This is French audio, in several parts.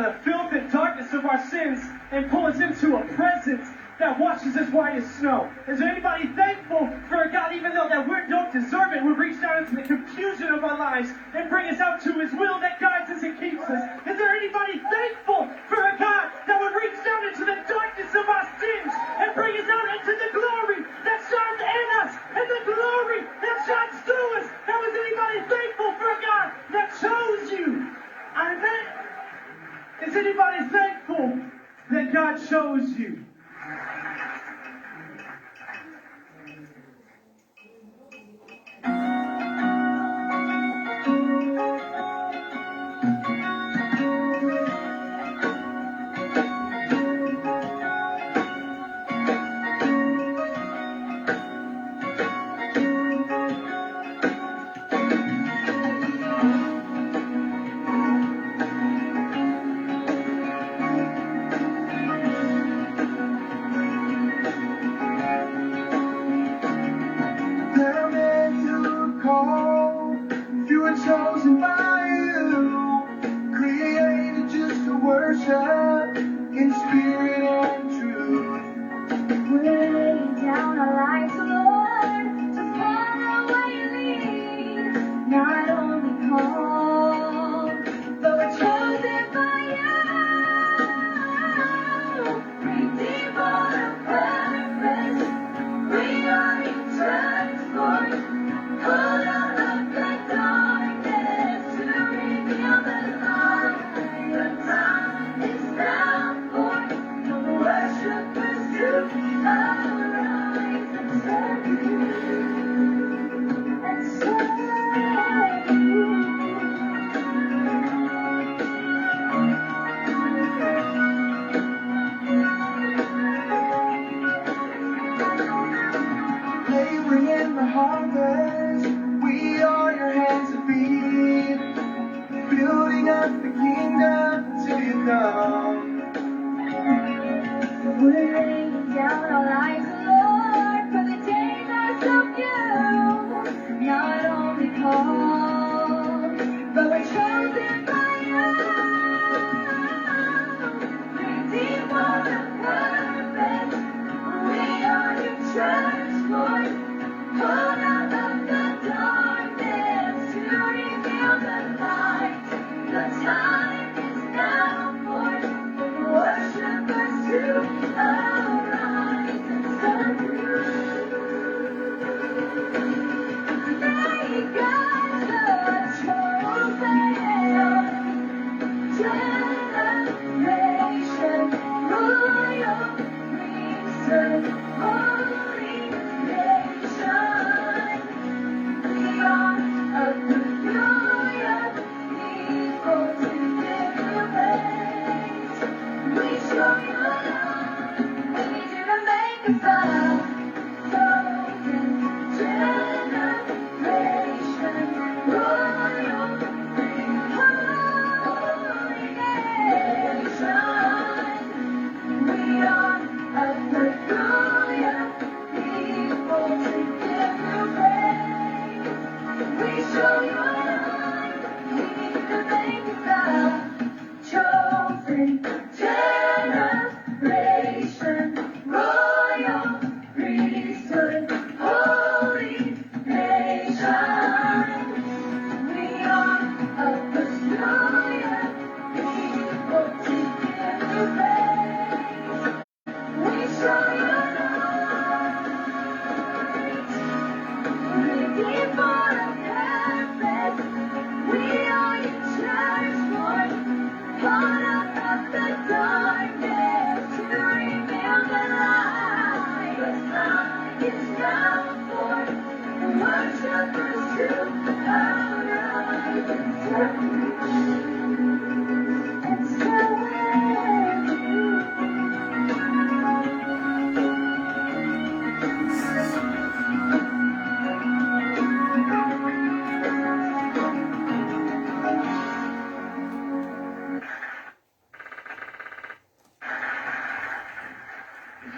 the filth and darkness of our sins and pull us into a presence that washes us white as snow. Is there anybody thankful for a God, even though that we don't deserve it, would reach down into the confusion of our lives and bring us out to his will that guides us and keeps us? Is there anybody thankful for a God that would reach down into the darkness of our sins and bring us out into the glory that shines in us and the glory that shines through us? Now, is anybody thankful for a God that chose you? Amen. Is anybody thankful that God chose you?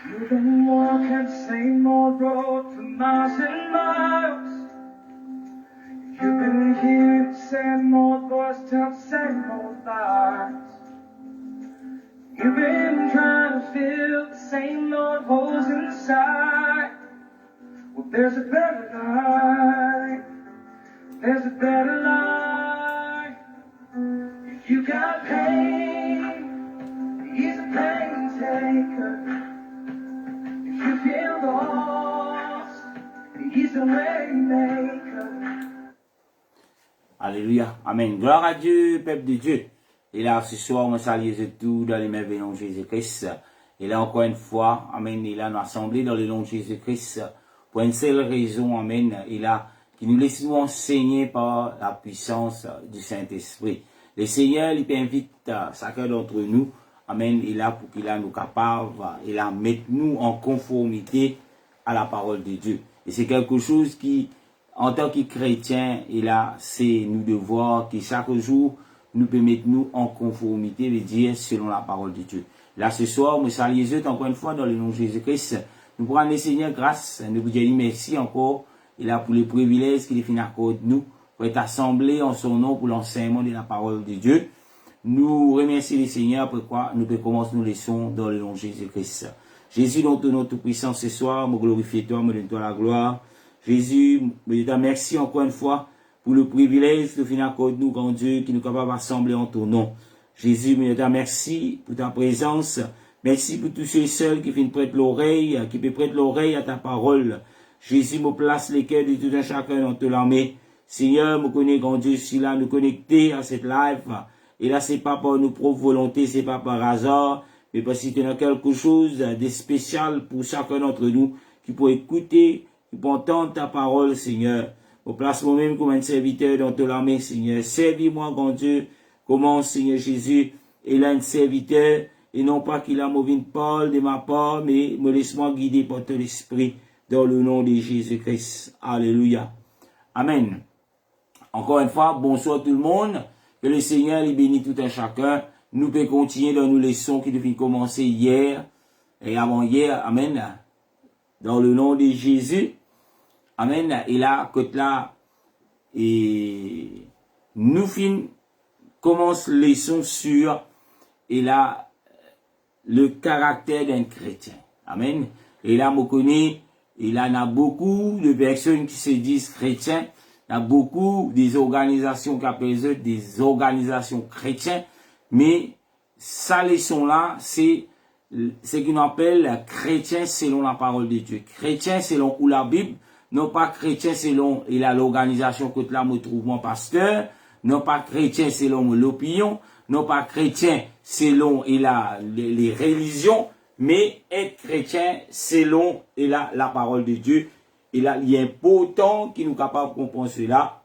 You've been walking same old road for miles and miles. You've been hearing the same old voice tell the same old lies. You've been trying to fill the same old holes inside. Well, there's a better life. There's a better life. If you got pain, he's a pain taker. If you feel lost, he's a way maker. Alléluia. Amen. Gloire à Dieu, peuple de Dieu. Et là, ce soir, on salue tout dans les merveilles de Jésus-Christ. Et là, encore une fois, amen, il a nous assemblés dans le nom de Jésus-Christ pour une seule raison, amen, il a qui nous laisse nous enseigner par la puissance du Saint-Esprit. Le Seigneur, il invite chacun d'entre nous, amen, il a pour qu'il a nous capables, il a mettre nous en conformité à la parole de Dieu. Et c'est quelque chose qui, en tant que chrétien, il a, c'est nous devoir que chaque jour, nous peut mettre nous en conformité, de dire, selon la parole de Dieu. Là, ce soir, nous saluons Dieu encore une fois dans le nom de Jésus-Christ. Nous prenons le Seigneur grâce. Nous vous disons merci encore. Il a pour les privilèges qu'il finit à côté de nous pour être assemblés en son nom pour l'enseignement de la parole de Dieu. Nous remercions le Seigneur pourquoi nous pouvons commencer nos leçons dans le nom de Jésus-Christ. Jésus, dans ton nom tout-puissant ce soir, me glorifie toi, me donne toi la gloire. Jésus, me dis merci encore une fois pour le privilège de finir à côté de nous, grand Dieu, qui nous est capable d'assembler en ton nom. Jésus, me dis merci pour ta présence. Merci pour tous ceux seuls qui viennent prêter l'oreille, qui peuvent prêter l'oreille à ta parole. Jésus, me place les cœurs de tout un chacun dans ton armée. Seigneur, me connais, grand Dieu, si là, nous connecter à cette live. Et là, c'est pas par nos propres volontés, c'est pas par hasard, mais parce que tu as quelque chose de spécial pour chacun d'entre nous, qui peut écouter, qui peut entendre ta parole, Seigneur. Me place moi-même comme un serviteur dans ton armée, Seigneur. Servis-moi, grand Dieu. Comment, Seigneur Jésus, il a un serviteur, et non pas qu'il a mauvais parole de ma part, mais me laisse-moi guider par ton esprit, dans le nom de Jésus-Christ. Alléluia. Amen. Encore une fois, bonsoir tout le monde. Que le Seigneur les bénisse tout un chacun. Nous pouvons continuer dans nos leçons qui devaient commencer hier et avant-hier. Amen. Dans le nom de Jésus. Amen. Et là, côté là, et nous commence leçon sur, et là, le caractère d'un chrétien. Amen. Et là, on connaît, et là, il y a beaucoup de personnes qui se disent chrétiens. Il y a beaucoup des organisations qui appellent des organisations chrétiennes. Mais, sa leçon-là, c'est ce qu'on appelle chrétien selon la parole de Dieu. Chrétien selon ou la Bible. Non pas chrétien selon l'organisation que là me trouve mon pasteur, non pas chrétien selon l'opinion, non pas chrétien selon les religions, mais être chrétien selon la parole de Dieu. Il y a important qui nous capable de comprendre cela.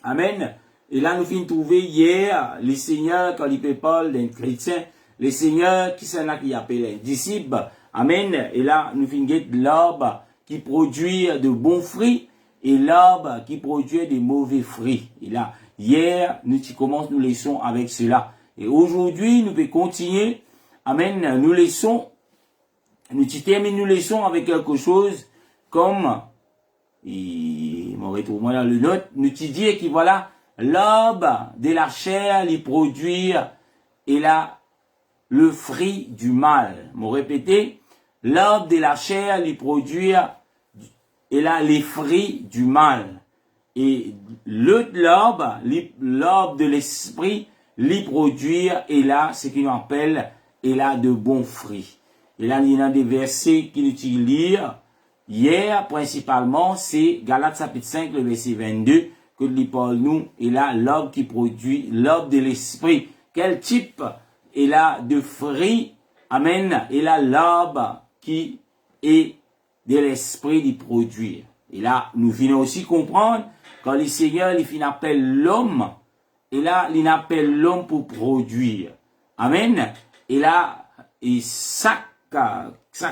Amen. Et là nous finissons trouver hier le Seigneur quand il parle d'un chrétien, le Seigneur qui s'en a qui appelle un disciple. Amen. Et là nous finissons l'arbre qui produit de bons fruits et l'arbre qui produit de mauvais fruits. Et là, hier, nous commençons nos leçons avec cela. Et aujourd'hui, nous pouvons continuer. Amen. Nous terminons nos leçons avec quelque chose comme, et mon retrouve dans le note, nous disons que voilà, l'arbre de la chair, il produit, et là, le fruit du mal. Me répéter, l'arbre de la chair, il produit, et là, les fruits du mal. Et l'arbre de l'esprit, les produire, et là, ce qu'on appelle, et là, de bons fruits. Et là, il y a des versets qu'il utilise lire. Hier, principalement, c'est Galates chapitre 5, le verset 22, que il parle nous, et là, l'arbre qui produit, l'arbre de l'esprit. Quel type, et là, de fruits, amen, et là, l'arbre qui est de l'esprit d'y produire. Et là, nous venons aussi comprendre, quand le Seigneur, il appelle l'homme, et là, il appelle l'homme pour produire. Amen. Et là, et chaque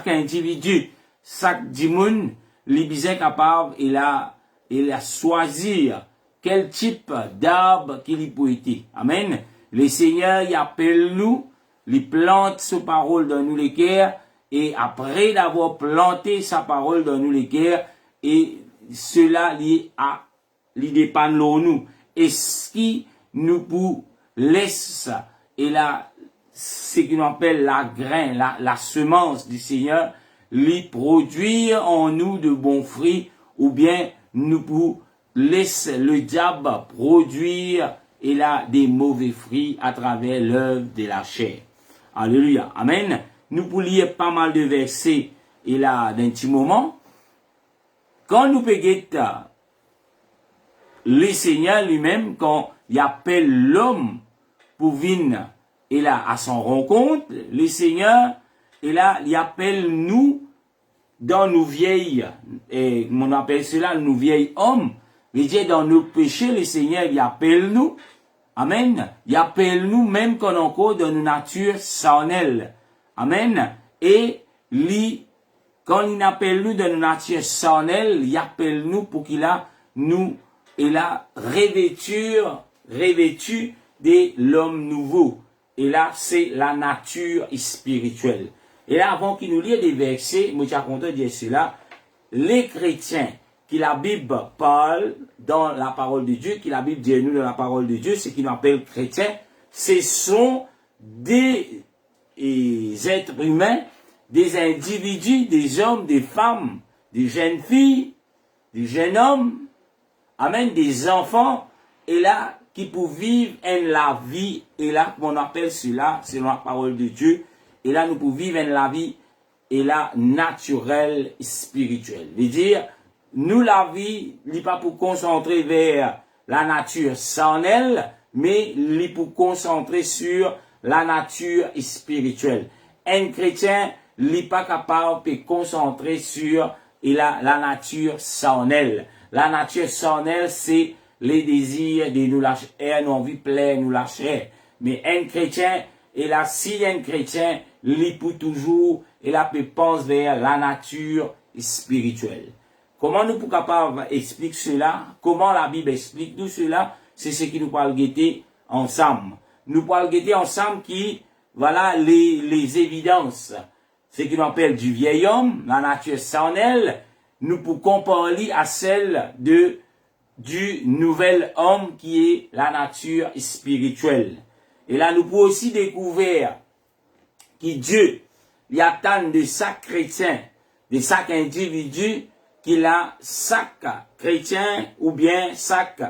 individu, chaque dimon, il est capable, il a choisir quel type d'arbre qu'il peut être. Amen. Le Seigneur, il appelle nous, il plante sa parole dans nous les cœurs, et après d'avoir planté sa parole dans nous les cœurs, et cela li dépend de nous. Et ce qui nous laisse, et là, ce qu'on appelle la grain, la semence du Seigneur, lui produire en nous de bons fruits, ou bien nous pour laisser le diable produire et là des mauvais fruits à travers l'œuvre de la chair. Alléluia. Amen. Nous pour lire pas mal de versets et là d'un petit moment. Quand nous payons le Seigneur lui-même, quand il appelle l'homme pour venir et là à son rencontre, le Seigneur et là il appelle nous dans nos vieilles, et on appelle cela nos vieilles hommes. Il dit dans nos péchés, le Seigneur il appelle nous. Amen. Il appelle nous même quand encore dans nos natures charnelles. Amen. Et lui, quand il appelle nous dans nos natures charnelles, il appelle nous pour qu'il a nous et là revêtu de l'homme nouveau. Et là, c'est la nature spirituelle. Et là, avant qu'il nous lise des versets, moi j'ai content de dire cela, les chrétiens qui la Bible parle dans la parole de Dieu, qui la Bible dit nous dans la parole de Dieu, ce qu'ils appellent chrétiens, ce sont des êtres humains, des individus, des hommes, des femmes, des jeunes filles, des jeunes hommes, amen, des enfants, et là, qui pour vivre la vie, et là, on appelle cela, selon la parole de Dieu, et là, nous pour vivre la vie, et là, naturelle, spirituelle. C'est-à-dire, nous, la vie, n'est pas pour concentrer vers la nature charnelle, mais n'est pour concentrer sur la nature spirituelle. Un chrétien n'est pas capable de concentrer sur la nature charnelle. La nature charnelle, c'est les désirs de nous lâcher, nous envie plaire, nous lâcher. Mais un chrétien, et là, si un chrétien, il peut toujours, et là, peut penser vers la nature spirituelle. Comment nous pouvons capables expliquer cela? Comment la Bible explique tout cela? C'est ce qui nous parle guetter ensemble. Nous parlons guetter ensemble qui, voilà, les évidences. Ce qu'on appelle du vieil homme, la nature charnelle, nous pouvons comparer à celle du nouvel homme qui est la nature spirituelle. Et là, nous pouvons aussi découvrir que Dieu, il attend de chaque chrétien, de chaque individu, qu'il a chaque chrétien ou bien chaque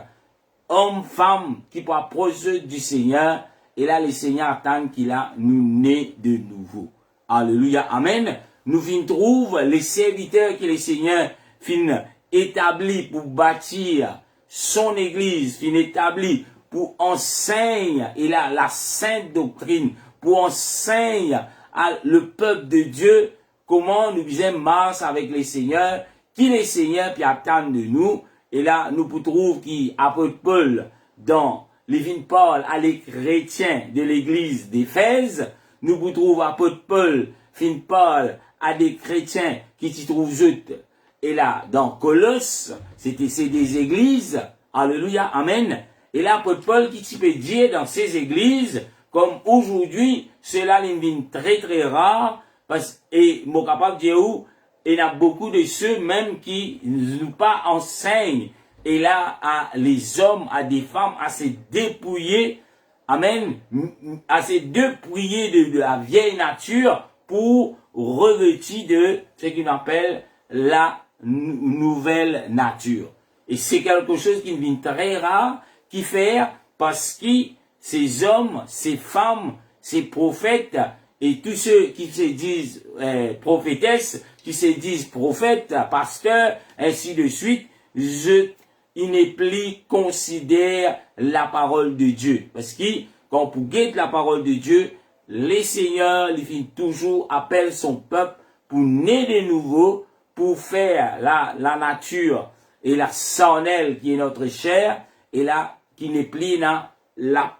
homme, femme qui peut approcher du Seigneur. Et là, le Seigneur attend qu'il a nous né de nouveau. Alléluia. Amen. Nous fin trouve les serviteurs que le Seigneur fin établi pour bâtir son église, fin établi pour enseigner, et là, la sainte doctrine, pour enseigner à le peuple de Dieu comment nous faisons marche avec le Seigneur, qui les Seigneurs puis attendent de nous. Et là, nous trouvons qu'apôtre Paul, dans les Paul à les chrétiens de l'église d'Éphèse, nous trouvons apôtre Paul, Paul à des chrétiens qui s'y trouvent juste. Et là, dans Colosse, c'est des églises, alléluia, amen. Et là, apôtre Paul qui s'y peut dire dans ces églises, comme aujourd'hui, cela est très très rare, et mon capable de dire où, il y a beaucoup de ceux même qui ne nous pas enseignent, et là, à les hommes, à des femmes, à se dépouiller, amen, à se dépouiller de la vieille nature pour revêtir de ce qu'on appelle la nouvelle nature. Et c'est quelque chose qui devient très rare, qui fait parce que ces hommes, ces femmes, ces prophètes, et tous ceux qui se disent prophétesses, qui se disent prophètes, pasteurs, ainsi de suite, ils ne plus considèrent la parole de Dieu. Parce que quand on guette la parole de Dieu, les seigneurs, il toujours appelle son peuple pour naître de nouveau, pour faire la nature et la charnelle qui est notre chair, et là, qui n'est plus la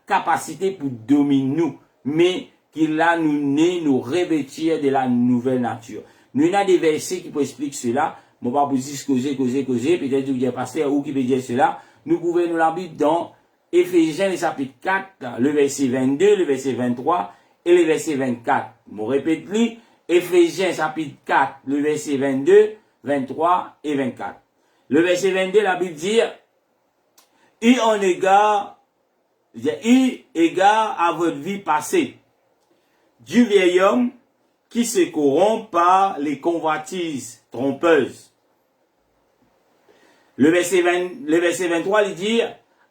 capacité pour dominer nous, mais qu'il a nous revêtir de la nouvelle nature. Nous avons des versets qui peuvent expliquer cela. Bon, pas vous dire causer, peut-être que vous avez pasteur ou qui peut dire cela. Nous pouvons nous l'habiter dans Éphésiens, le chapitre 4, le verset 22, le verset 23 et le verset 24. Je répète lui, Éphésiens, chapitre 4, le verset 22, 23 et 24. Le verset 22, la Bible dit, et en égard eu égard à votre vie passée, du vieil homme qui se corrompt par les convoitises trompeuses. Le verset 23, il dit,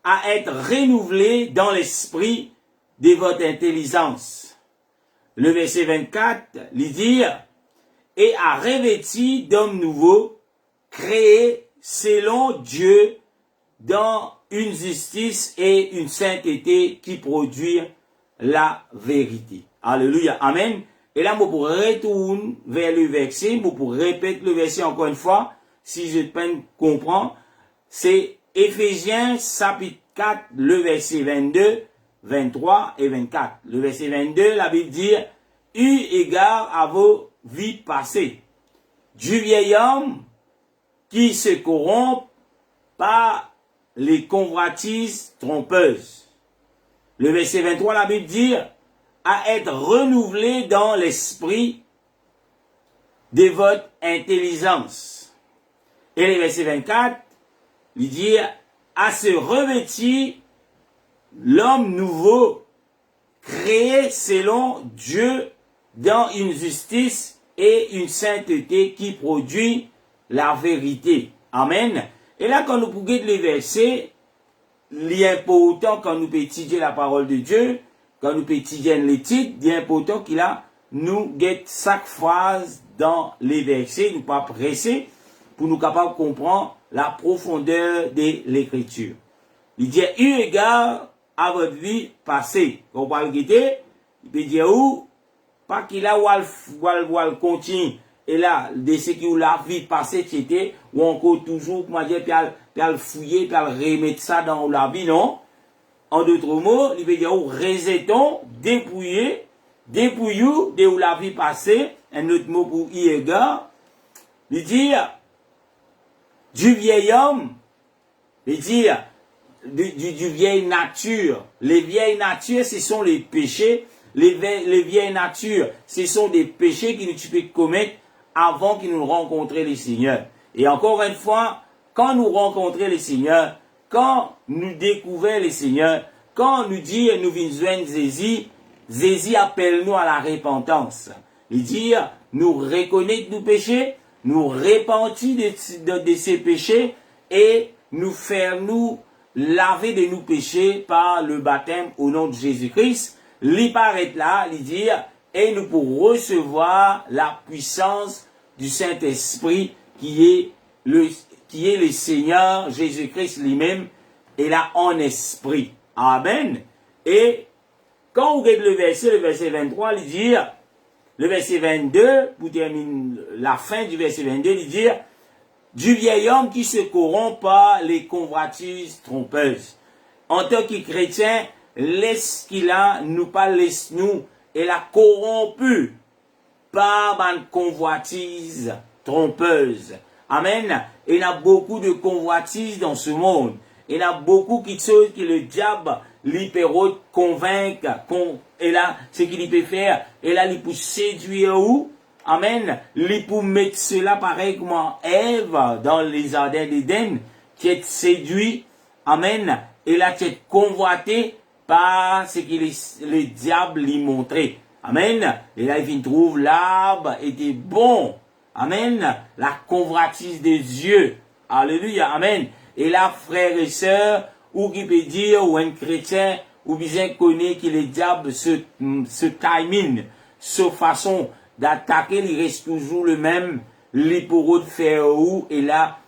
à être renouvelé dans l'esprit de votre intelligence. Le verset 24, il dit, et à revêtir d'hommes nouveaux, créés selon Dieu dans une justice et une sainteté qui produit la vérité. Alléluia. Amen. Et là, je pourrais retourner vers le verset, je pourrais répéter le verset encore une fois, si je peine comprendre. C'est Éphésiens chapitre 4, le verset 22, 23 et 24. Le verset 22, la Bible dit, eu égard à vos vies passées, du vieil homme qui se corrompt par les convoitises trompeuses. Le verset 23, la Bible dit, à être renouvelé dans l'esprit de votre intelligence. Et le verset 24, il dit, à se revêtir l'homme nouveau, créé selon Dieu dans une justice et une sainteté qui produit la vérité. Amen. Et là, quand nous pouvons les versets, l'important quand nous étudier la parole de Dieu, quand nous étudier les titres, l'important qu'il a, nous guette chaque phrase dans les versets, nous pas presser, pour nous capables de comprendre la profondeur de l'écriture. Il dit, eu égard à votre vie passée. Quand on parle de guetter, il peut dire où, pas qu'il a ou al continue, et là, de ce qui ou la vie passée, etc., ou encore toujours, comment dire, puis al fouiller, puis al remettre ça dans la vie, non? En d'autres mots, il veut dire, rejetons, dépouillons de où la vie passée, un autre mot pour y égard, il dit, du vieil homme, il dit, du vieille nature. Les vieilles natures, ce sont les péchés. Les vieilles natures, ce sont des péchés que nous pouvons commettre avant que nous rencontrions le Seigneur. Et encore une fois, quand nous rencontrons le Seigneur, quand nous découvrons le Seigneur, quand nous disons nous venons joindre Jésus, Jésus appelle nous à la repentance. Il dit, nous reconnaître nos péchés, nous repentir de ces péchés et nous faire nous laver de nos péchés par le baptême au nom de Jésus-Christ. Il paraît là, il dit, et nous pourrons recevoir la puissance du Saint-Esprit qui est le Seigneur Jésus-Christ lui-même, et là en esprit. Amen. Et quand vous regardez le verset 23, il dit, le verset 22, pour terminer la fin du verset 22, il dit, du vieil homme qui se corrompt par les convoitises trompeuses. En tant que chrétien, laisse qu'il a, nous pas laisse nous, et la corrompu par une convoitise trompeuse. Amen. Il y a beaucoup de convoitises dans ce monde. Il y a beaucoup de choses que le diable lui peut convaincre, et là, ce qu'il peut faire, et là, il peut séduire où? Amen. Il peut mettre cela pareil comme Ève dans les jardins d'Éden, qui est séduit. Amen. Et là, qui est convoité par ce que le diable lui montrait. Amen. Et là, il trouve l'arbre était bon. Amen. La convoitise de Dieu. Alléluia. Amen. Et là, frères et sœurs, ou qui peut dire, ou un chrétien, ou bien connaît que le diable se timing, sa façon d'attaquer, il reste toujours le même, les pour de faire où, et là,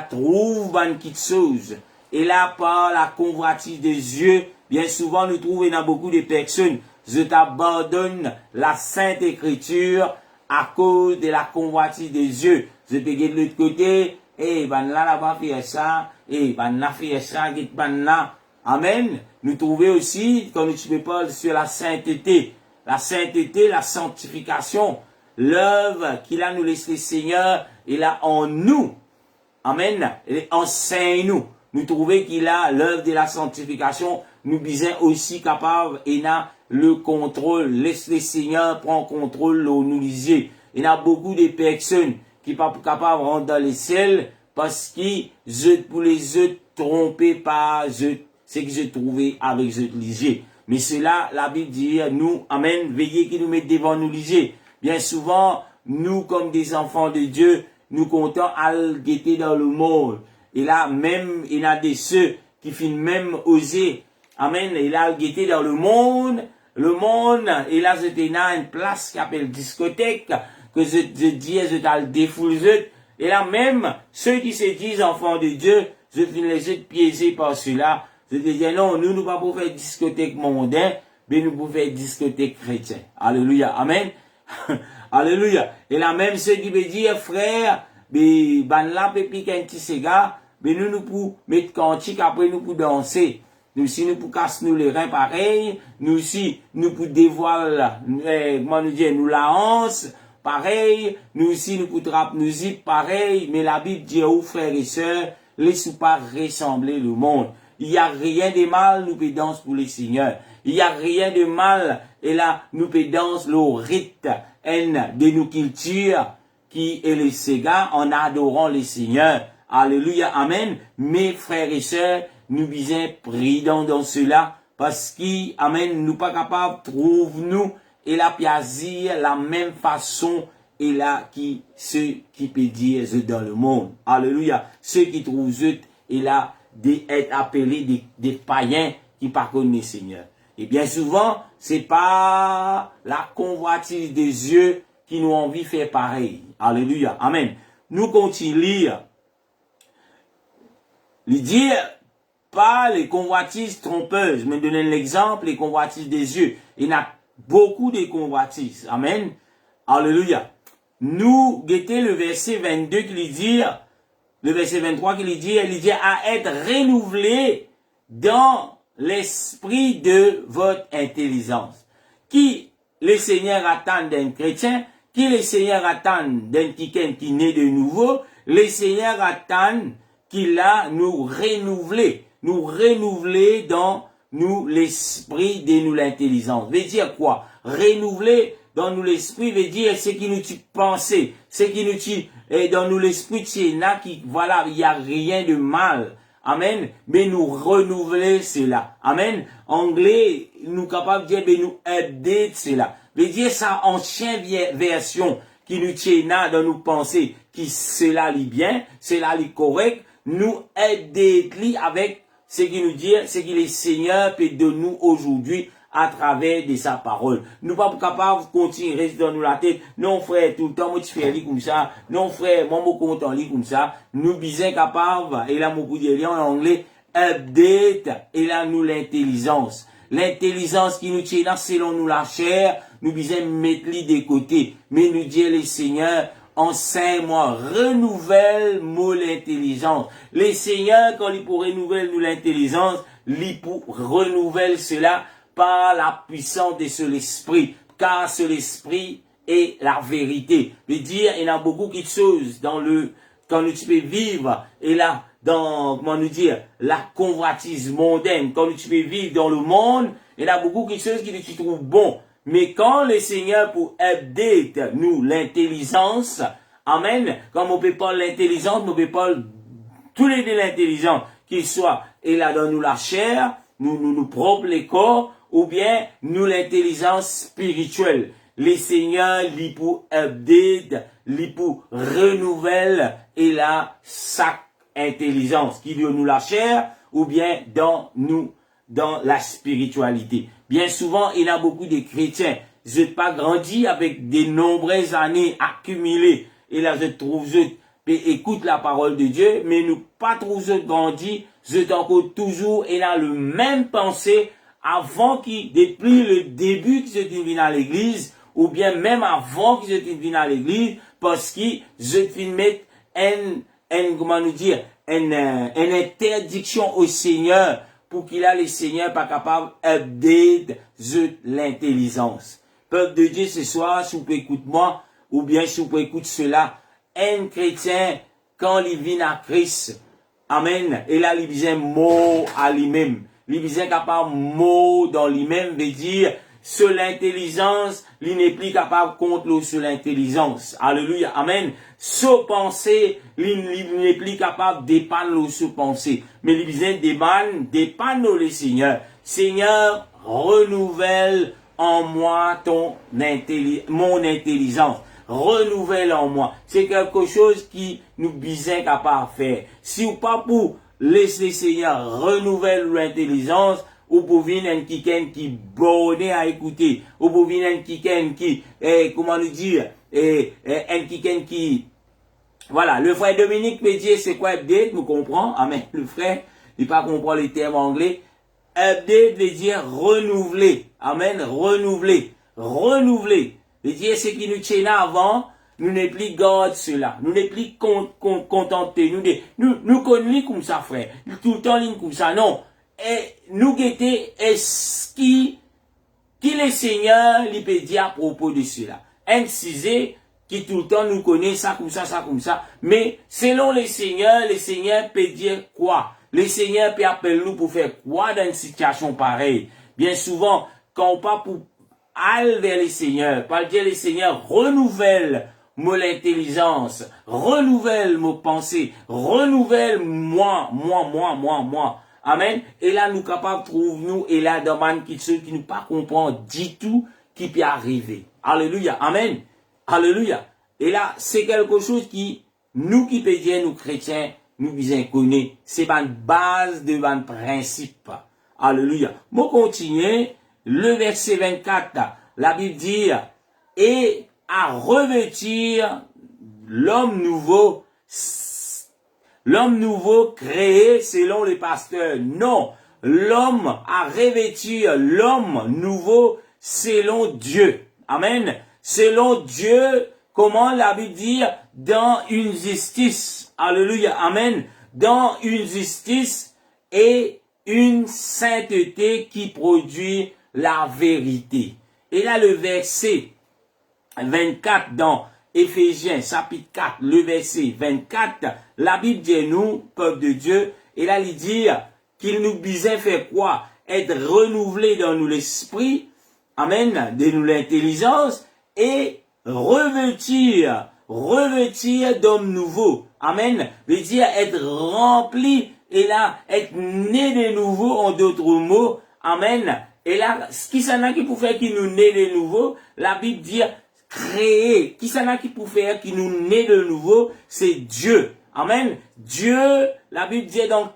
trouve une petite chose. Et là, par la convoitise des yeux, bien souvent, nous trouvons dans beaucoup de personnes, je t'abandonne la Sainte Écriture à cause de la convoitise des yeux. Je peux de l'autre côté, là-bas fait ça, là fait ça, là. Amen. Nous trouvons aussi, quand nous parlons sur la sainteté, la sanctification, l'œuvre qu'il a nous laissé le Seigneur, il a en nous. Amen. Il enseigne nous. Nous trouvons qu'il a l'œuvre de la sanctification, nous sommes aussi capables, et n'a le contrôle, laisse le Seigneur prendre contrôle, nous lisez. Il y a beaucoup de personnes qui ne sont pas capables de rentrer dans les ciels, parce qu'ils, pour les autres, trompés par eux, c'est que je trouvais avec je lisais. Mais cela, la Bible dit, nous, amen, veillez qui nous met devant nous lisez. Bien souvent, nous, comme des enfants de Dieu, nous comptons à guetter dans le monde. Et là, même, il y a des ceux qui finissent même oser, amen, il a guetté dans le monde, et là, j'étais dans une place qui s'appelle discothèque, que je dis, je t'ai défoulé, et là, même, ceux qui se disent enfants de Dieu, je finis les piégés par cela, je te dis, non, nous ne pouvons pas faire discothèque mondain, mais nous pouvons faire discothèque chrétien. Alléluia, amen. Alléluia. Et là, même ceux qui me disent, frère, ben là, pépique un petit cigare, mais nous pouvons mettre cantique, après nous pouvons danser. Nous aussi, nous pouvons casser nous les reins pareil. Nous aussi, nous pouvons dévoiler, comment nous dire, nous la hanse, pareil. Nous aussi, nous pouvons trapper nous zip, pareil. Mais la Bible dit, aux frères et sœurs, laissez pas ressembler le monde. Il n'y a rien de mal, nous pouvons danser pour les seigneurs. Il n'y a rien de mal, et là, nous pouvons danser le rite, de nos cultures, qui est les Sega, en adorant les seigneurs. Alléluia, amen. Mes frères et sœurs, nous disons prudents dans cela, parce qu'ils, amen, nous pas capables, trouve-nous, et la piazir, la même façon, et là, qui, ceux qui peut dire dans le monde. Alléluia. Ceux qui trouvent et là, d'être appelés des païens qui ne connaissent le Seigneur. Et bien souvent, c'est pas la convoitise des yeux qui nous envie de faire pareil. Alléluia. Amen. Nous continuons à lire. Il dit, pas les convoitises trompeuses. Je me donne l'exemple, les convoitises des yeux. Il y a beaucoup de convoitises. Amen. Alléluia. Nous, guettez le verset 22 qui dit, le verset 23 qui dit à être renouvelé dans l'esprit de votre intelligence. Qui le Seigneur attend d'un chrétien, qui le Seigneur attend d'un quelqu'un qui naît de nouveau, le Seigneur attend qu'il a nous renouveler dans nous l'esprit de nous l'intelligence. Veut dire quoi? Renouveler dans nous l'esprit veut dire ce qui nous tue penser, ce qui nous tue dans nous l'esprit qui voilà, il n'y a rien de mal. Amen. Mais nous renouveler cela. Amen. Anglais, nous capables de dire, nous update cela. Veut dire ça ancienne version qui nous tient dans nos pensées, qui cela lit bien, cela lit correct, nous update avec ce qui nous dit, ce que le Seigneur peut de nous aujourd'hui à travers de sa parole. Nous pas capables de continuer rester dans nous la tête. Non frère, tout le temps moi tu fais lire comme ça. Non frère, moi me content lire comme ça. Nous bien capables et là mon coup de lire en anglais update et là nous l'intelligence. L'intelligence qui nous tient là selon nous la chair, nous bien mettre lui de côté. Mais nous dit le Seigneur en 5 mois, renouvelle-moi l'intelligence. Le Seigneur, quand il pour renouveler nous l'intelligence, il pour renouveler cela par la puissance de l'esprit, car l'esprit est la vérité. Je veux dire, il y a beaucoup de choses dans quand tu peux vivre, et là, dans, comment nous dire, la convoitise mondaine, quand tu peux vivre dans le monde, il y a beaucoup de choses qui tu trouves bon. Mais quand le Seigneur pour update nous l'intelligence, amen, comme on peut pas l'intelligence, on peut pas tous les deux l'intelligence, qu'il soit, et là dans nous la chair, nous propres les corps, ou bien nous l'intelligence spirituelle. Les seigneurs, li pour update, li pour renouvelle, et là, sa intelligence, qui doit nous la chair, ou bien dans la spiritualité. Bien souvent, il y a beaucoup de chrétiens. Je n'ai pas grandi avec de nombreuses années accumulées. Et là, je trouve, écoute la parole de Dieu, mais nous pas trop grandi. Je encore toujours, et là, le même pensée, avant depuis le début que je venu à l'église, ou bien même avant que je venu à l'église, parce que je vais mettre comment nous dire, une interdiction au Seigneur, pour qu'il a les seigneurs pas capables d'update l'intelligence. Peuple de Dieu, ce soir, si vous pouvez écouter moi, ou bien si vous pouvez écouter cela, un chrétien, quand il vient à Christ, amen, et là, il vient mot à lui-même. Il vient capable mot dans lui-même, veut dire, sur l'intelligence il n'est plus capable de contrôler sur l'intelligence. Alléluia, amen. So penser, il n'est plus capable de dépendre sur penser. Mais il besoin dépendre le Seigneur. Seigneur, renouvelle en moi mon intelligence. Renouvelle en moi. C'est quelque chose qui nous besoin capable de faire. Si ou pas pour laisser Seigneur renouvelle l'intelligence, ou pour venir un quelqu'un qui borné à écouter, ou pour venir un quelqu'un qui, comment nous dire, un quelqu'un qui, voilà, le frère Dominique peut dire c'est quoi update, nous comprenons, amen, le frère, il pas comprend les termes anglais, update veut dire renouveler, amen, renouveler, veut dire ce qui nous tient avant, nous n'est plus garde cela, nous n'est plus contentés, nous connaissons comme ça frère, tout le temps comme ça, non, et nous guetter est-ce qui le Seigneur lui peut dire à propos de cela. Un cisé qui tout le temps nous connaît ça comme ça. Mais selon le Seigneur peut dire quoi? Le Seigneur peut appeler nous pour faire quoi dans une situation pareille? Bien souvent, quand on part pour aller vers le Seigneur, par dire le Seigneur renouvelle mon intelligence, renouvelle mon pensée, renouvelle moi. Amen. Et là, nous capables de trouver nous, et là, demande ceux qui ne pas comprendre du tout, qui peut arriver. Alléluia. Amen. Alléluia. Et là, c'est quelque chose qui, nous qui peut dire, nous chrétiens, nous bien connaître. C'est une base de un principe. Alléluia. Moi, continuer, le verset 24, la Bible dit, et à revêtir l'homme nouveau créé selon les pasteurs. Non, l'homme a revêtu l'homme nouveau selon Dieu. Amen. Selon Dieu, comment la Bible dit, dans une justice. Alléluia. Amen. Dans une justice et une sainteté qui produit la vérité. Et là, le verset 24 dans Éphésiens, chapitre 4, le verset 24, la Bible dit nous, peuple de Dieu, et là, il dit qu'il nous besoin faire quoi? Être renouvelé dans nous l'esprit, amen, de nous l'intelligence, et revêtir d'hommes nouveaux, amen, veut dire être rempli, et là, être né de nouveau, en d'autres mots, amen, et là, ce qui s'en a qui pour faire qu'il nous naît de nouveau, la Bible dit créer. Qui s'en a qui pour faire qui nous naît de nouveau, c'est Dieu. Amen. Dieu, la Bible dit dans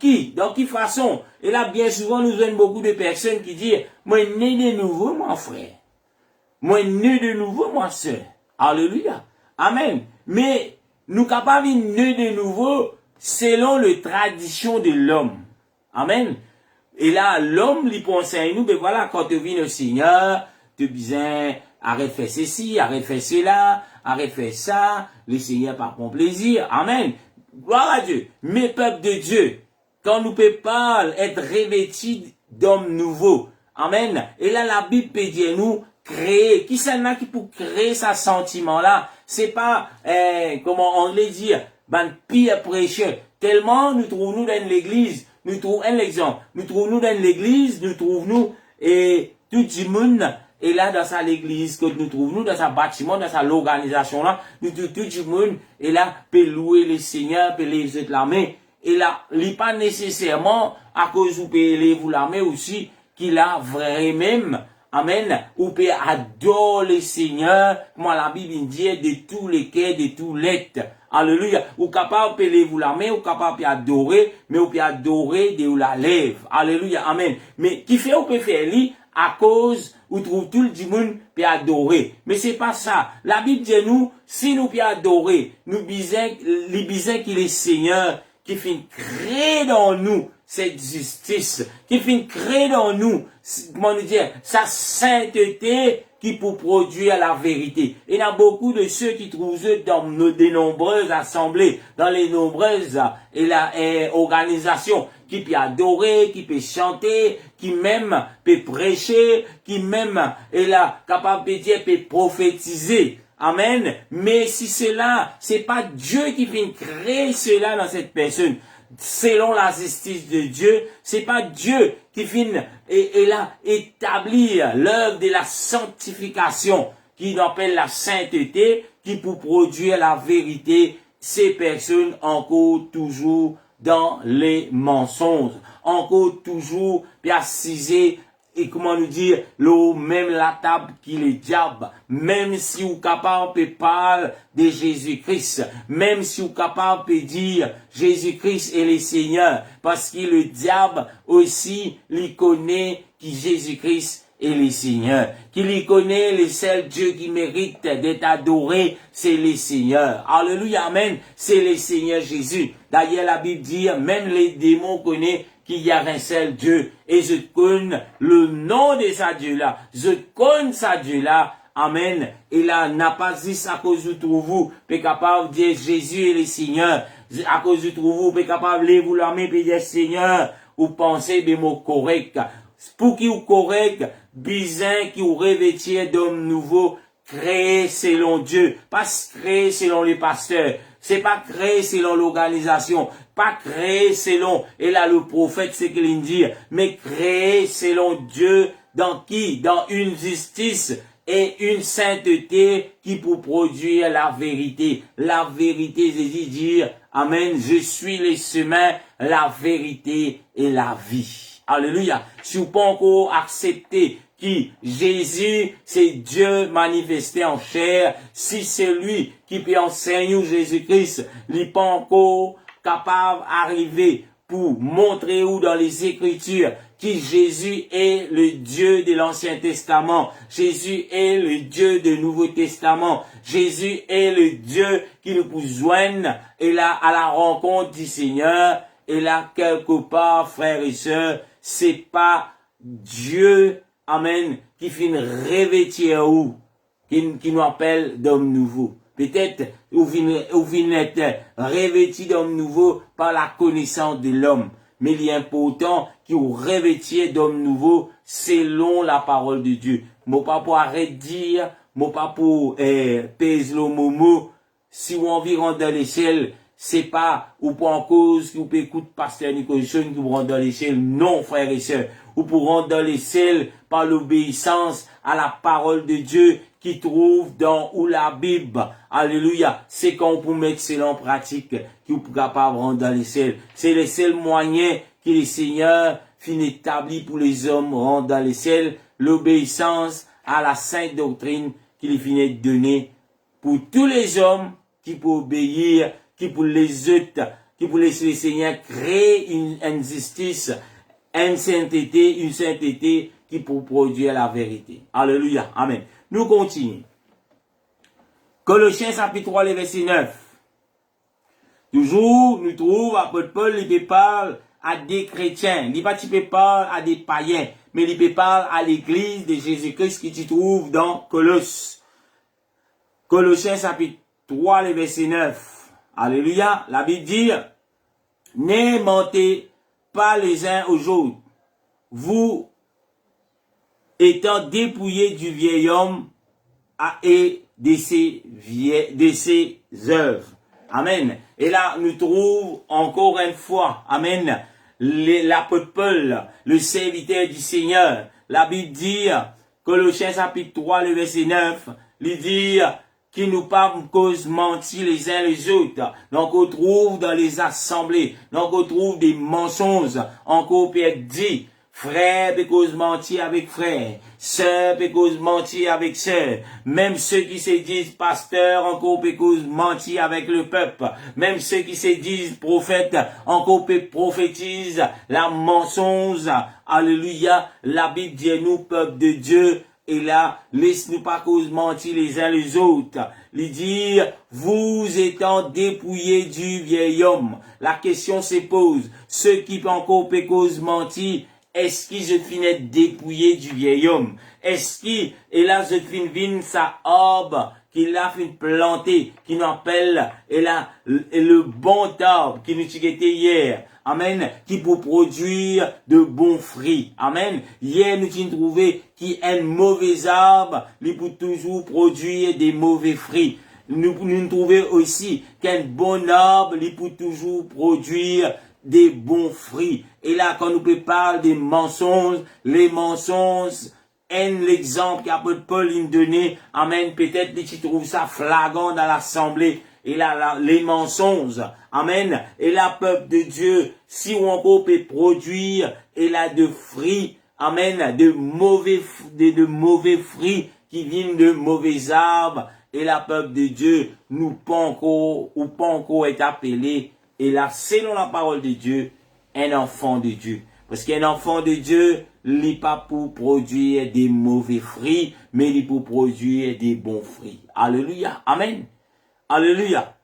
qui façon. Et là, bien souvent, nous avons beaucoup de personnes qui disent, moi, né de nouveau, mon frère. Moi, né de nouveau, ma soeur. Alléluia. Amen. Mais, nous capables de naître de nouveau selon les traditions de l'homme. Amen. Et là, l'homme, lui pense à nous, ben voilà, quand tu viens au Seigneur, tu besoin, arrête faire ceci, arrête faire cela, arrête faire ça, le Seigneur par mon plaisir. Amen. Gloire à Dieu. Mais peuple de Dieu, quand nous peut pas être revêtus d'hommes nouveaux. Amen. Et là, la Bible peut dire nous, créer. Qui s'en a qui pour créer ce sentiment-là? C'est pas, comment on le dit, ben, pire prêcheur. Tellement nous trouvons-nous dans l'église, nous trouvons un exemple. Nous trouvons-nous dans l'église, nous trouvons-nous, et tout le monde est là dans sa l'église, que nous trouvons-nous dans sa bâtiment, dans sa l'organisation là, nous tout le monde est là, peut louer le Seigneur, peut les autres la main. Et là, il n'est pas nécessairement, à cause vous pouvez vous la main aussi, qu'il a vraiment, amen, ou peut adorer le Seigneur, comme la Bible dit, de tous les cœurs, de tous les lettres. Alléluia. Ou capable de vous la main, ou capable d'adorer, mais ou peut adorer de la lèvre. Alléluia. Amen. Mais qui fait ou peut faire lui, à cause où trouve tout le monde peut adorer. Mais c'est pas ça. La Bible dit nous, si nous peut adorer, nous bisons qu'il est Seigneur, qui fait créer dans nous cette justice, qui fait créer dans nous, comment nous dire, sa sainteté, qui pour produire la vérité. Il y a beaucoup de ceux qui trouvent dans de nombreuses assemblées, dans les nombreuses organisations, qui peut adorer, qui peut chanter, qui même peut prêcher, qui même est là, capable de dire, peut prophétiser. Amen. Mais si c'est pas Dieu qui vient créer cela dans cette personne, selon la justice de Dieu, c'est pas Dieu qui vient et là établir l'œuvre de la sanctification qui appelle la sainteté, qui pour produire la vérité, ces personnes encore toujours dans les mensonges, encore toujours assises et comment nous dire, même la table qui le diable, même si vous capable de parler de Jésus-Christ, même si vous capable de dire Jésus-Christ est le Seigneur, parce que le diable aussi, il connaît que Jésus-Christ est le Seigneur, qu'il y connaît le seul Dieu qui mérite d'être adoré, c'est le Seigneur. Alléluia, amen, c'est le Seigneur Jésus. D'ailleurs, la Bible dit, même les démons connaissent qu'il y a un seul Dieu. Et je connais le nom de ce Dieu-là. Je connais ce Dieu-là. Amen. Et là, n'a pas dit à cause de vous, peut capable de dire Jésus est le Seigneur. À cause de vous, peut capable de vous la main et dire Seigneur, ou pensez des mots corrects. Pour qui vous correct, bizarre qui vous revêtiez d'hommes nouveaux, créés selon Dieu, pas créés selon les pasteurs, c'est pas créé selon l'organisation, pas créé selon, et là le prophète c'est qu'il dit, mais créé selon Dieu, dans qui? Dans une justice et une sainteté qui pour produire la vérité. La vérité, Jésus dit, amen, je suis le chemin, la vérité et la vie. Alléluia. Si vous pas encore accepté que Jésus, c'est Dieu manifesté en chair, si c'est lui qui peut enseigner Jésus-Christ, il n'est pas encore capable d'arriver pour montrer où dans les Écritures que Jésus est le Dieu de l'Ancien Testament. Jésus est le Dieu du Nouveau Testament. Jésus est le Dieu qui nous peut joindre et là à la rencontre du Seigneur. Et là, quelque part, frères et sœurs, c'est pas Dieu, amen, qui finit revêtir ou, qui nous appelle d'homme nouveau. Peut-être, ou finit être revêti d'homme nouveau par la connaissance de l'homme. Mais il est important qu'il vous revêtiez d'homme nouveau selon la parole de Dieu. Moi pas pour arrêter de dire, moi pas pour pèse le momo, si vous environ dans l'échelle, c'est pas ou pour en cause que vous pouvez écouter pasteur Nicholson qui vous rend dans l'échelle. Non, frères et sœurs. Ou pour rendre dans l'échelle par l'obéissance à la parole de Dieu qui trouve dans ou la Bible. Alléluia. C'est quand on peut mettre cela en pratique que vous pouvez capable de rendre dans l'échelle. C'est le seul moyen que le Seigneur finit établi pour les hommes rendre dans l'échelle. L'obéissance à la sainte doctrine qu'il finit de donner pour tous les hommes qui peuvent obéir, qui pour les autres, qui pour laisser le Seigneur créer une justice, une sainteté qui pour produire la vérité. Alléluia. Amen. Nous continuons. Colossiens chapitre 3, verset 9. Toujours, nous trouvons, apôtre Paul, il parle à des chrétiens. Il pas parle à des païens, mais il parle à l'église de Jésus-Christ qui se trouve dans Colosse. Colossiens chapitre 3, verset 9. Alléluia. La Bible dit, ne mentez pas les uns aux autres, vous étant dépouillés du vieil homme et de ses œuvres. Amen. Et là, nous trouvons encore une fois, amen, l'apôtre Paul, le serviteur du Seigneur. La Bible dit, Colossiens chapitre 3, le verset 9, il dit, qui nous parle cause mentir les uns les autres. Donc on trouve dans les assemblées, donc on trouve des mensonges. Encore Pierre dit, frère peut cause mentir avec frère, sœur peut cause mentir avec sœur. Même ceux qui se disent pasteurs, encore peut cause mentir avec le peuple. Même ceux qui se disent prophètes, encore peut prophétiser la mensonge. Alléluia. La Bible dit nous, peuple de Dieu, et là, laisse-nous pas cause mentir les uns les autres. Il dit, vous étant dépouillés du vieil homme. La question se pose, ceux qui peuvent encore cause mentir, est-ce qu'ils se finissent dépouillés du vieil homme? Est-ce qu'ils, et là, se finissent sa arbre, qu'il a fait planter, qui nous appelle, et là, le bon arbre qui nous était hier. Amen. Qui pour produire de bons fruits. Amen. Hier, nous avons trouvé qu'un mauvais arbre, il peut toujours produire des mauvais fruits. Nous trouvons aussi qu'un bon arbre, il peut toujours produire des bons fruits. Et là, quand nous parlons des mensonges, les mensonges l'exemple qu'apôtre Paul il donnait, amen, peut-être que tu trouves ça flagrant dans l'assemblée, et là, les mensonges, amen, et la peuple de Dieu, si on peut produire, et là, de fruits, amen, de mauvais fruits, qui viennent de mauvais arbres, et la peuple de Dieu, nous pas encore être appelés, et là, selon la parole de Dieu, un enfant de Dieu. Parce qu'un enfant de Dieu, il n'est pas pour produire des mauvais fruits, mais il est pour produire des bons fruits. Alléluia. Amen. Alléluia.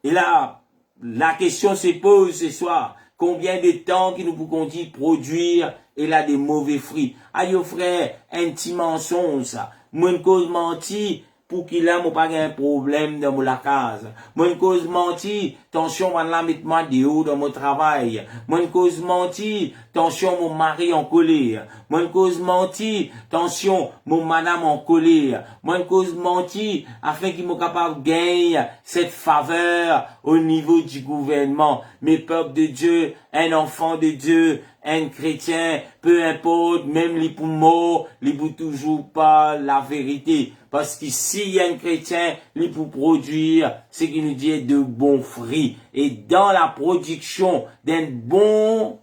Et là, la question se pose ce soir. Combien de temps qu'il nous pouvons produire et là des mauvais fruits? Aïe, frère, un petit mensonge, ça. Moi, une cause menti, pour qu'il a pas un problème dans la case. Moi, une cause menti, tension, moi, la mettre moi dehors dans mon travail. Moi, une cause menti, tension, mon mari en colère. Moi, une cause menti, tension, mon madame en colère. Moi, une cause menti, afin qu'il soit capable de gagner cette faveur au niveau du gouvernement. Mes peuples de Dieu, un enfant de Dieu, un chrétien, peu importe, même les poumons, les pour toujours pas la vérité. Parce que s'il y a un chrétien, il peut produire ce qui nous dit de bons fruits. Et dans la production d'un bon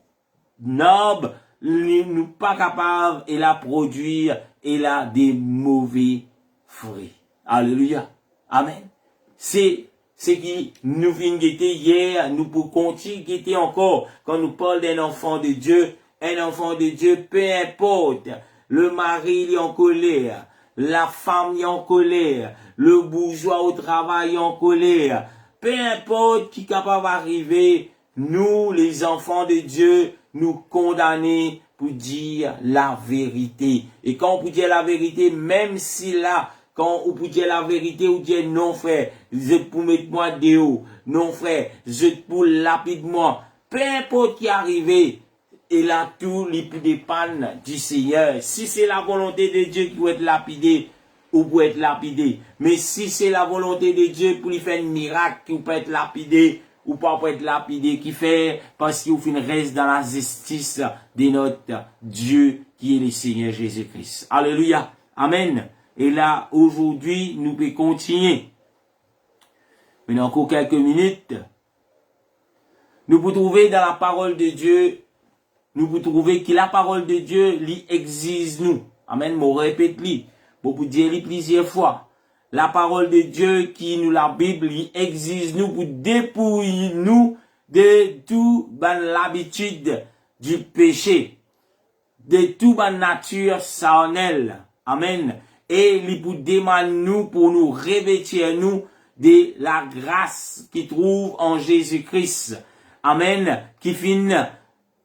arbre, nous pas capables de la produire et là des mauvais fruits. Alléluia. Amen. C'est ce qui nous vient guetter hier, nous pour continuer guetter encore quand nous parlons d'un enfant de Dieu. Un enfant de Dieu, peu importe, le mari il est en colère, la femme est en colère, le bourgeois au travail est en colère, peu importe qui est capable d'arriver, nous les enfants de Dieu, nous condamner pour dire la vérité. Et quand on peut dire la vérité, même si là, quand on peut dire la vérité, on dit non frère, je pour mettre moi dehors, non frère, je pour lapide moi, peu importe qui arrive, et là tout les plus dépend du Seigneur. Si c'est la volonté de Dieu qui doit être lapidé, ou pour être lapidé. Mais si c'est la volonté de Dieu pour lui faire un miracle qui peut être lapidé, ou pas pour être lapidé, qui fait parce qu'il reste dans la justice de notre Dieu qui est le Seigneur Jésus-Christ. Alléluia. Amen. Et là, aujourd'hui, nous pouvons continuer. Maintenant, encore quelques minutes. Nous pouvons trouver dans la parole de Dieu, nous pouvons trouver que la parole de Dieu, lui, exige nous. Amen. Je répète-lui. Pour vous dire plusieurs fois. La parole de Dieu qui nous, la Bible, lui, exige nous pour dépouiller nous de tout l'habitude du péché. De toute nature charnelle. Amen. Et il pour demander nous, pour nous revêtir nous de la grâce qui trouve en Jésus-Christ. Amen. Qui finit,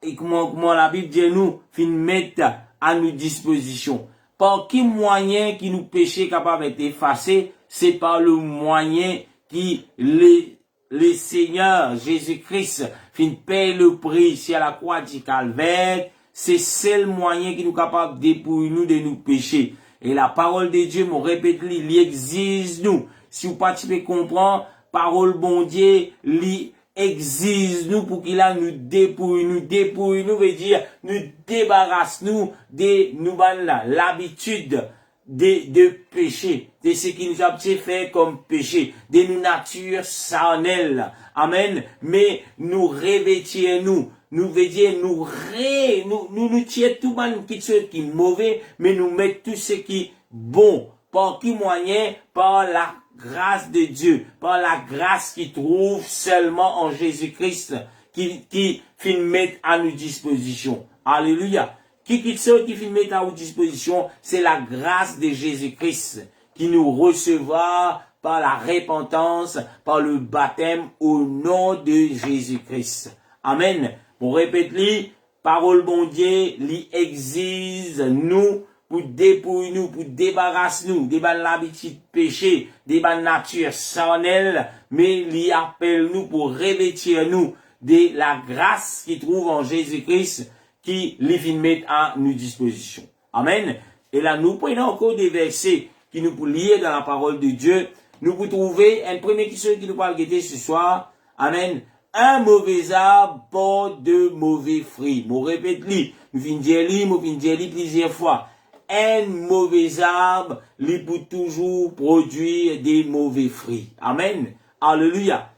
et comment la Bible dit nous, finit mettre à nos dispositions. Par quel moyen qui nous péché capable d'être effacé, c'est par le moyen qui le Seigneur Jésus-Christ fin paye le prix sur la croix du Calvaire. C'est seul moyen qui nous capable de dépouiller nous de nos péchés. Et la parole de Dieu, me répète, il exige nous. Si vous participez comprendre, parole bon Dieu, il exige nous pour qu'il a nous dépouille nous veut dire nous débarrasse nous de nous l'habitude de péché, de ce qui nous a fait comme péché, de nos natures charnelles. Amen. Mais nous revêtir nous veut dire nous tirer tout mal qui est mauvais, mais nous mettre tout ce qui est bon. Par qui moyen? Par la grâce de Dieu, par la grâce qui trouve seulement en Jésus-Christ, qui finit mettre à nos dispositions. Alléluia. Qui finit mettre à nos dispositions, c'est la grâce de Jésus-Christ, qui nous recevra par la repentance, par le baptême au nom de Jésus-Christ. Amen. On répète-li, parole bon Dieu, li exige nous, pour dépouiller nous, pour débarrasser nous, des l'habitude péché, des nature charnelle, mais il appelle nous pour revêtir nous de la grâce qui trouve en Jésus-Christ, qui les vient mettre à nos dispositions. Amen. Et là, nous prenons encore des versets qui nous pour lier dans la parole de Dieu. Nous pouvons trouver un premier question qui nous parle guetter ce soir. Amen. Un mauvais arbre porte de mauvais fruits. Je répète-li. Nous finissons dire plusieurs fois. un mauvais arbre, il peut toujours produire des mauvais fruits. Amen. Alléluia.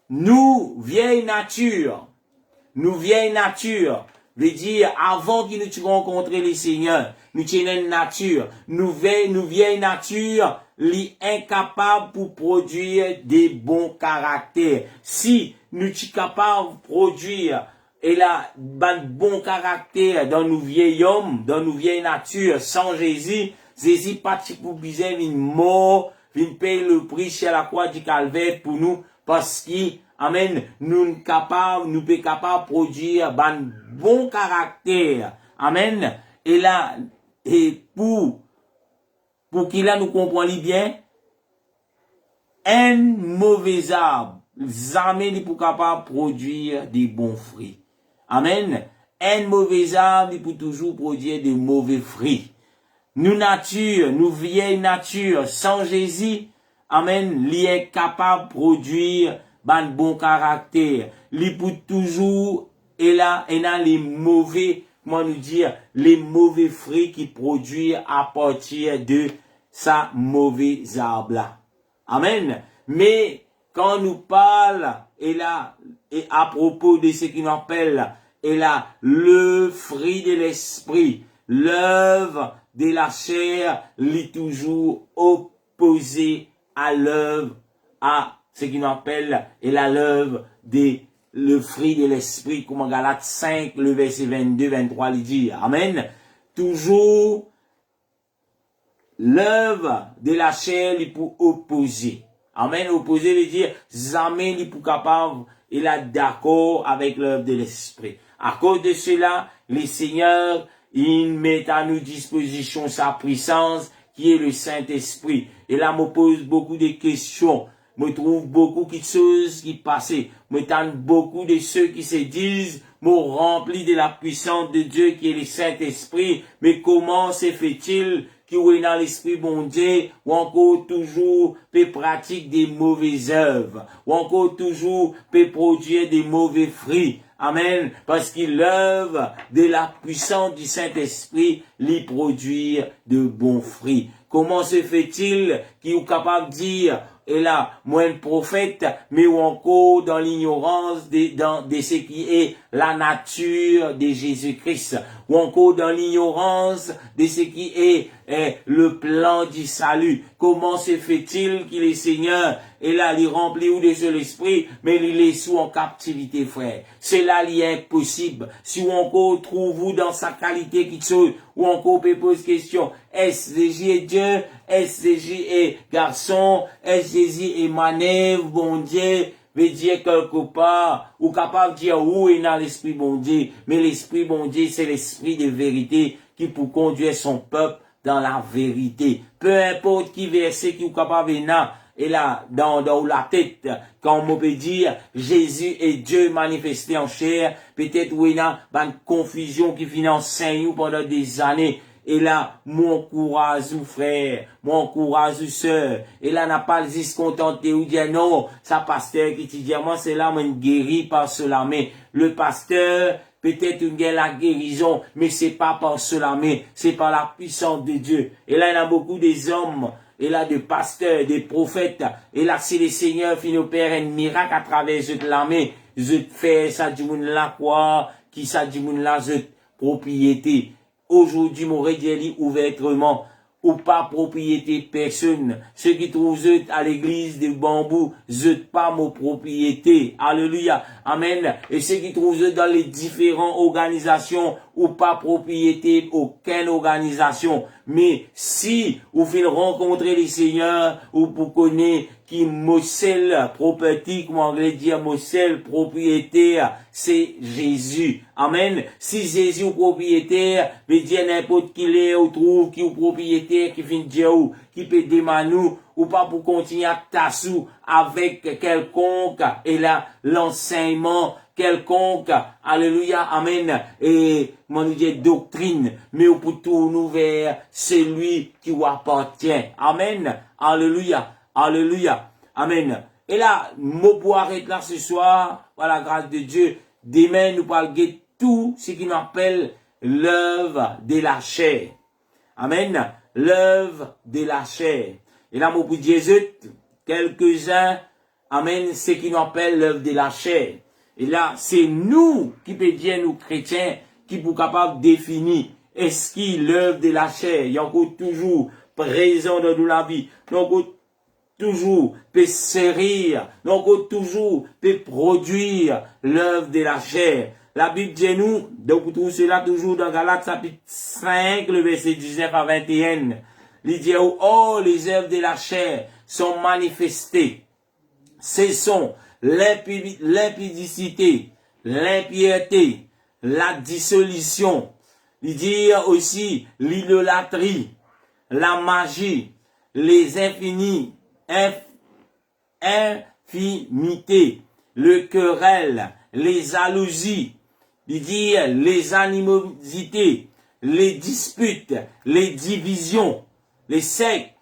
Nous, vieille nature, veut dire, avant que nous rencontrions les seigneurs, nous tenons une nature, nous vieille nature, incapable pour produire des bons caractères. Si nous sommes capables de produire et là, bon caractère dans nos vieils hommes, dans nos vieilles natures, sans Jésus, Jésus pas pour besoin une mort, une payer le prix chez la croix du calvaire pour nous, parce que, amen, nous sommes capables de produire bon caractère. Amen. Et là, et pour qu'il a nous comprenne bien, un mauvais arbre, jamais n'est pas capable de produire des bons fruits. Amen. Un mauvais arbre, il peut toujours produire des mauvais fruits. Nous vieille nature, sans Jésus, amen, il est capable de produire un bon caractère. Il peut toujours, et là, les mauvais, comment nous dire, les mauvais fruits qui produisent à partir de sa mauvaise arbre là. Amen. Mais, quand nous parlons, et là, et à propos de ce qu'on appelle, et là, le fruit de l'esprit, l'œuvre de la chair, est toujours opposé à l'œuvre, à ce qu'on appelle, et là, l'œuvre le fruit de l'esprit, comme en Galates 5, le verset 22, 23, il dit, amen. Toujours, l'œuvre de la chair, il pour opposer. Amen. Opposer veut dire, jamais il pour capable, il est d'accord avec l'œuvre de l'esprit. À cause de cela, les seigneurs, ils mettent à nos dispositions sa puissance, qui est le Saint-Esprit. Et là, me pose beaucoup de questions. Me trouve beaucoup de choses qui passent. Me tente beaucoup de ceux qui se disent, me remplis de la puissance de Dieu qui est le Saint-Esprit. Mais comment se fait-il qui est dans l'esprit bon Dieu, ou encore toujours peut pratiquer des mauvaises œuvres, ou encore toujours peut produire des mauvais fruits. Amen. Parce qu'il l'œuvre de la puissance du Saint-Esprit lui produit de bons fruits. Comment se fait-il qu'il est capable de dire, et là, moi un prophète, mais ou encore dans l'ignorance de ce qui est la nature de Jésus-Christ, ou encore dans l'ignorance de ce qui est le plan du salut. Comment se fait-il qu'il est Seigneur, et là, il remplit ou de l'esprit, mais il est sous en captivité, frère. Cela lui est impossible. Si ou encore trouve-vous dans sa qualité qui soit, ou encore peut poser question, est-ce Jésus est Dieu? Est-ce Jésus est garçon? Est-ce Jésus est manève, bon Dieu? Veut dire quelque part, ou capable de dire où est dans l'esprit bon Dieu. Mais l'esprit bon Dieu, c'est l'esprit de vérité qui pour conduire son peuple dans la vérité. Peu importe qui verset qui est capable de et là, dans la tête, quand on peut dire, Jésus est Dieu manifesté en chair, peut-être où il y a une confusion qui finance pendant des années. Et là, mon courage ou frère, mon courage ou sœur. Et là, n'a pas juste contenté ou dire non, ça pasteur qui te dit, moi c'est là, moi guéri par cela. Mais le pasteur, peut-être une la guérison, mais c'est pas par cela, mais c'est par la puissance de Dieu. Et là, il y a beaucoup des hommes, et là, des pasteurs, des prophètes, et là, si le Seigneur finit opère un miracle à travers de l'armée, je fais ça du monde là, quoi, qui ça du monde là, je propriété. Aujourd'hui, mon dit ouvertement, ou pas propriété personne. Ceux qui trouvent à l'église de bambou, pas mon propriété. Alléluia. Amen. Et ceux qui trouvent dans les différentes organisations, ou pas propriété, aucune organisation. Mais si vous venez rencontrer les seigneurs, ou vous connaissez qui Mossel property, comme anglais dire Mossel propriétaire, c'est Jésus. Amen. Si Jésus est propriétaire, veut dire n'importe qui l'est, ou trouve qui est propriétaire, qui vient dire qui peut demander ou pas pour continuer à tassou avec quelconque, et là, l'enseignement quelconque, alléluia, amen, et, mon Dieu, doctrine, mais pour tourner vers celui qui vous appartient. Amen. Alléluia. Alléluia. Amen. Et là, nous pour arrêter là ce soir, par la grâce de Dieu, demain, nous parlons de tout ce qu'on appelle l'œuvre de la chair. Amen. L'œuvre de la chair. Et là, mon pour Jésus, quelques-uns, amen, ce qui nous appelle l'œuvre de la chair. Et là, c'est nous qui peut dire, nous chrétiens, qui pour capable de définir est-ce qu'il l'œuvre de la chair. Il y a encore toujours présent dans la vie. Donc, toujours peut servir, donc toujours peut produire l'œuvre de la chair. La Bible dit nous, donc tout cela toujours dans Galates chapitre 5, le verset 19 à 21. Il dit, oh, les œuvres de la chair sont manifestées. Ce sont l'impudicité, l'impiété, la dissolution. Il dit aussi l'idolâtrie, la magie, les infimités, le querelle, les jalousies, il dit les animosités, les disputes, les divisions, les sectes,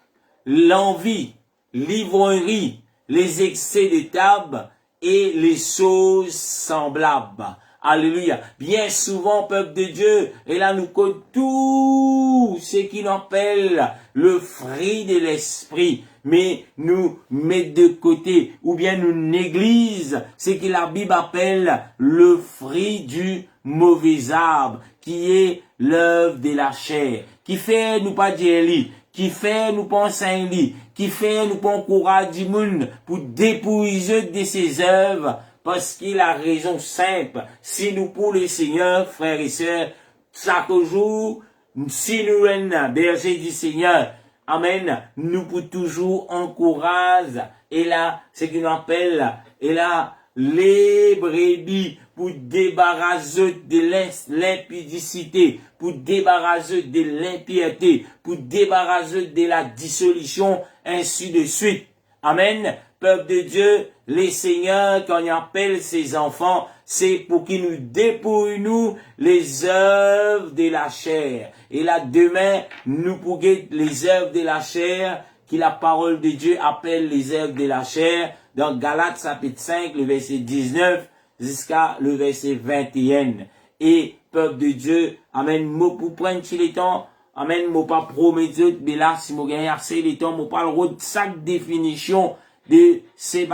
l'envie, l'ivrognerie, les excès de table et les choses semblables. Alléluia. Bien souvent, peuple de Dieu, et là nous connaissons tout ce qu'il appelle le fruit de l'esprit, mais nous mettons de côté, ou bien nous négligeons ce que la Bible appelle le fruit du mauvais arbre, qui est l'œuvre de la chair, qui fait nous pas dire qui fait nous penser un lit, qui fait nous pas encourager du monde pour dépouiller de ses œuvres, parce qu'il a raison simple. Si nous pour le Seigneur, frères et sœurs, chaque jour, si nous sommes berger du Seigneur, amen, nous pour toujours encourager, et là, ce qu'on appelle, et là, les brebis, pour débarrasser de l'impudicité, pour débarrasser de l'impiété, pour débarrasser de la dissolution, ainsi de suite. Amen. Peuple de Dieu, les seigneurs, quand il appelle ses enfants, c'est pour qu'ils nous dépouillent, nous, les œuvres de la chair. Et là, demain, nous pourrons les œuvres de la chair, qui la parole de Dieu appelle les œuvres de la chair, dans Galates chapitre 5, le verset 19, jusqu'à le verset 21. Et, peuple de Dieu, amen, moi pour prendre les temps, amen, moi pas promettre, mais là, si moi gagne assez les temps, moi parle de chaque définition de ces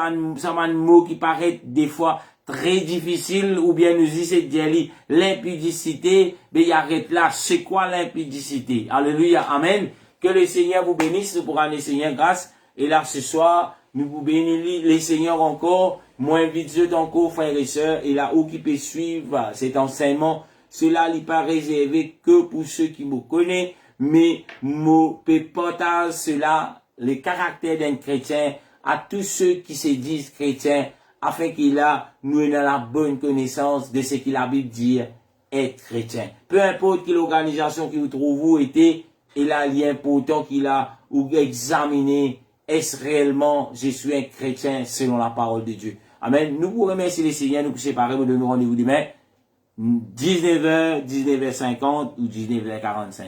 mots qui paraissent des fois très difficiles, ou bien nous dit c'est dire l'impudicité, mais il arrête là, c'est quoi l'impudicité? Alléluia, amen. Que le Seigneur vous bénisse pour un Seigneur grâce. Et là, ce soir, nous vous bénissons les Seigneurs encore. Moi, invite encore, frères et sœurs, et là où qui peut suivre cet enseignement, cela n'est pas réservé que pour ceux qui me connaissent, mais me peut partager cela, le caractère d'un chrétien, à tous ceux qui se disent chrétiens, afin qu'il a, nous ayons la bonne connaissance de ce que la Bible dit être chrétien. Peu importe quelle organisation qui vous trouve, vous était, et là, il est important qu'il a, ou examiner, est-ce réellement, je suis un chrétien selon la parole de Dieu. Amen. Nous vous remercions les Seigneurs, nous séparer, nous donnons rendez-vous demain, 19h, 19h50 ou 19h45.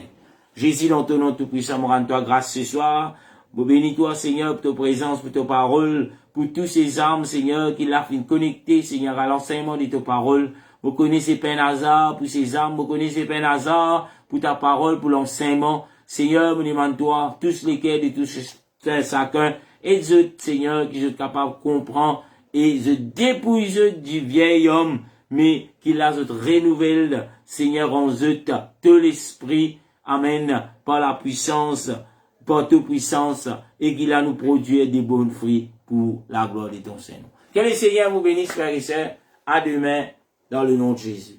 Jésus, dans ton nom tout-puissant, me rends toi grâce ce soir. Vous bénis toi, Seigneur, pour ta présence, pour ta parole, pour tous ces âmes, Seigneur, qui l'a fait connecter, Seigneur, à l'enseignement de ta parole. Vous connaissez pas un hasard pour ces âmes, vous connaissez pas un hasard pour ta parole, pour l'enseignement. Seigneur, me demande toi, tous les cœurs de tous chacun, et je, Seigneur, qui sont capables de comprendre, et je dépouille du vieil homme, mais qu'il a cette renouvelle, Seigneur, en eux, de l'esprit, amen, par la puissance, par toute puissance, et qu'il a nous produire des bons fruits pour la gloire de ton Seigneur. Que le Seigneur vous bénisse, frères et sœurs. À demain, dans le nom de Jésus.